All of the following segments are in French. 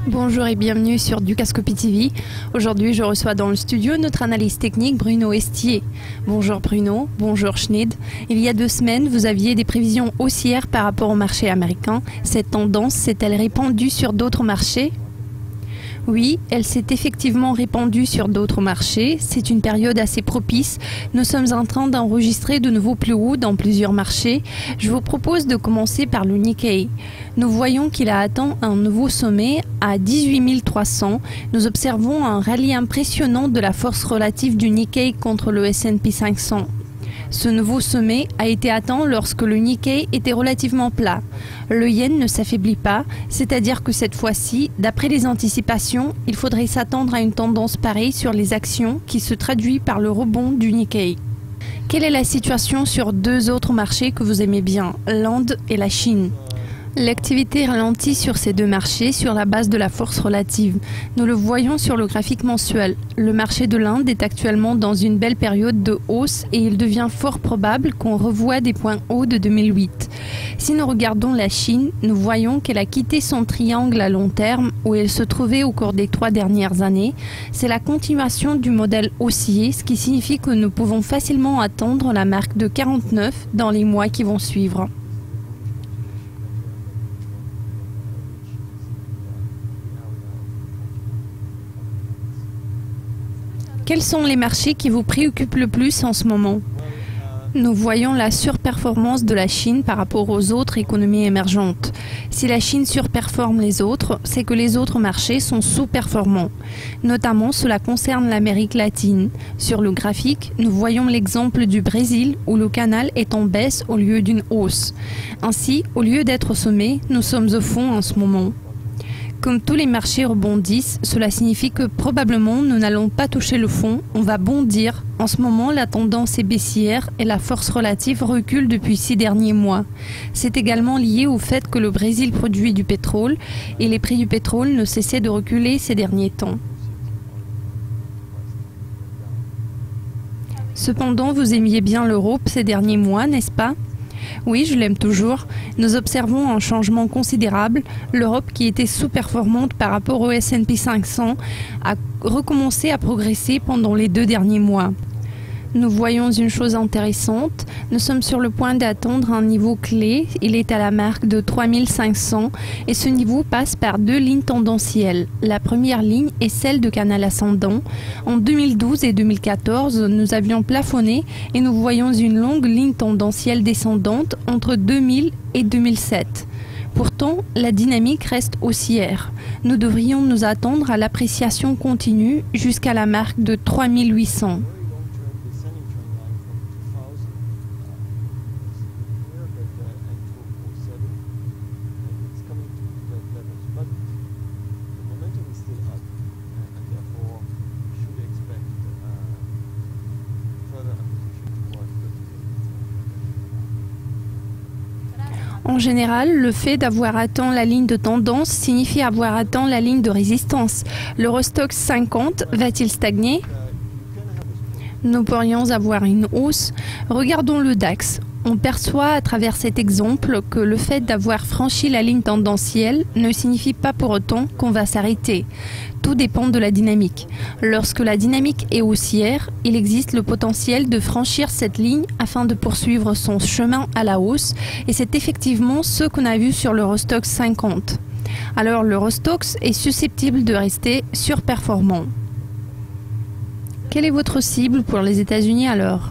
Bonjour et bienvenue sur Dukascopy TV. Aujourd'hui, je reçois dans le studio notre analyste technique Bruno Estier. Bonjour Bruno, bonjour Schneid. Il y a 2 semaines, vous aviez des prévisions haussières par rapport au marché américain. Cette tendance s'est-elle répandue sur d'autres marchés ? Oui, elle s'est effectivement répandue sur d'autres marchés. C'est une période assez propice. Nous sommes en train d'enregistrer de nouveaux plus hauts dans plusieurs marchés. Je vous propose de commencer par le Nikkei. Nous voyons qu'il a atteint un nouveau sommet à 18 300. Nous observons un rallye impressionnant de la force relative du Nikkei contre le S&P 500. Ce nouveau sommet a été atteint lorsque le Nikkei était relativement plat. Le yen ne s'affaiblit pas, c'est-à-dire que cette fois-ci, d'après les anticipations, il faudrait s'attendre à une tendance pareille sur les actions qui se traduit par le rebond du Nikkei. Quelle est la situation sur 2 autres marchés que vous aimez bien, l'Inde et la Chine ? L'activité ralentit sur ces 2 marchés sur la base de la force relative. Nous le voyons sur le graphique mensuel. Le marché de l'Inde est actuellement dans une belle période de hausse et il devient fort probable qu'on revoie des points hauts de 2008. Si nous regardons la Chine, nous voyons qu'elle a quitté son triangle à long terme où elle se trouvait au cours des 3 dernières années. C'est la continuation du modèle haussier, ce qui signifie que nous pouvons facilement atteindre la marque de 49 dans les mois qui vont suivre. Quels sont les marchés qui vous préoccupent le plus en ce moment ? Nous voyons la surperformance de la Chine par rapport aux autres économies émergentes. Si la Chine surperforme les autres, c'est que les autres marchés sont sous-performants. Notamment, cela concerne l'Amérique latine. Sur le graphique, nous voyons l'exemple du Brésil où le canal est en baisse au lieu d'une hausse. Ainsi, au lieu d'être au sommet, nous sommes au fond en ce moment. Comme tous les marchés rebondissent, cela signifie que probablement nous n'allons pas toucher le fond, on va bondir. En ce moment, la tendance est baissière et la force relative recule depuis 6 derniers mois. C'est également lié au fait que le Brésil produit du pétrole et les prix du pétrole ne cessaient de reculer ces derniers temps. Cependant, vous aimiez bien l'Europe ces derniers mois, n'est-ce pas ? Oui, je l'aime toujours. Nous observons un changement considérable. L'Europe, qui était sous-performante par rapport au S&P 500, a recommencé à progresser pendant les 2 derniers mois. Nous voyons une chose intéressante. Nous sommes sur le point d'atteindre un niveau clé. Il est à la marque de 3500 et ce niveau passe par 2 lignes tendancielles. La première ligne est celle de canal ascendant. En 2012 et 2014, nous avions plafonné et nous voyons une longue ligne tendancielle descendante entre 2000 et 2007. Pourtant, la dynamique reste haussière. Nous devrions nous attendre à l'appréciation continue jusqu'à la marque de 3800. En général, le fait d'avoir atteint la ligne de tendance signifie avoir atteint la ligne de résistance. L'Eurostoxx 50 va-t-il stagner ? Nous pourrions avoir une hausse. Regardons le DAX. On perçoit à travers cet exemple que le fait d'avoir franchi la ligne tendancielle ne signifie pas pour autant qu'on va s'arrêter. Tout dépend de la dynamique. Lorsque la dynamique est haussière, il existe le potentiel de franchir cette ligne afin de poursuivre son chemin à la hausse et c'est effectivement ce qu'on a vu sur l'Eurostoxx 50. Alors l'Eurostoxx est susceptible de rester surperformant. Quelle est votre cible pour les États-Unis alors ?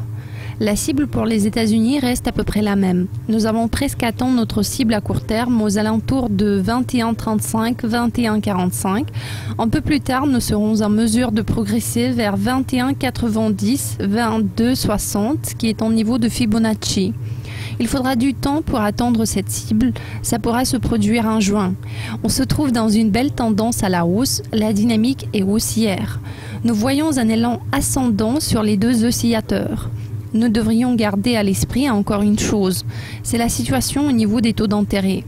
La cible pour les États-Unis reste à peu près la même. Nous avons presque atteint notre cible à court terme aux alentours de 21,35, 21,45. Un peu plus tard, nous serons en mesure de progresser vers 21,90, 22,60, qui est en niveau de Fibonacci. Il faudra du temps pour atteindre cette cible, ça pourra se produire en juin. On se trouve dans une belle tendance à la hausse, la dynamique est haussière. Nous voyons un élan ascendant sur les 2 oscillateurs. Nous devrions garder à l'esprit encore une chose, c'est la situation au niveau des taux d'intérêt.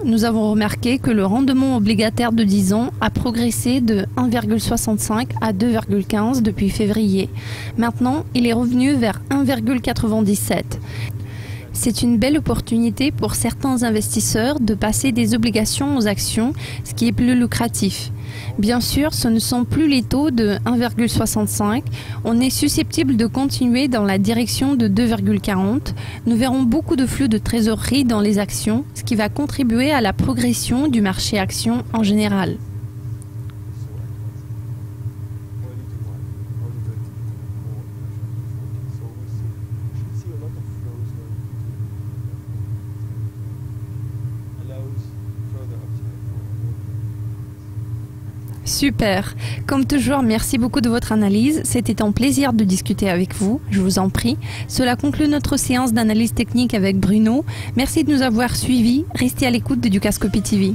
Nous avons remarqué que le rendement obligataire de 10 ans a progressé de 1,65 à 2,15 depuis février. Maintenant, il est revenu vers 1,97. C'est une belle opportunité pour certains investisseurs de passer des obligations aux actions, ce qui est plus lucratif. Bien sûr, ce ne sont plus les taux de 1,65. On est susceptible de continuer dans la direction de 2,40. Nous verrons beaucoup de flux de trésorerie dans les actions, ce qui va contribuer à la progression du marché action en général. Super. Comme toujours, merci beaucoup de votre analyse. C'était un plaisir de discuter avec vous. Je vous en prie. Cela conclut notre séance d'analyse technique avec Bruno. Merci de nous avoir suivis. Restez à l'écoute de Dukascopy TV.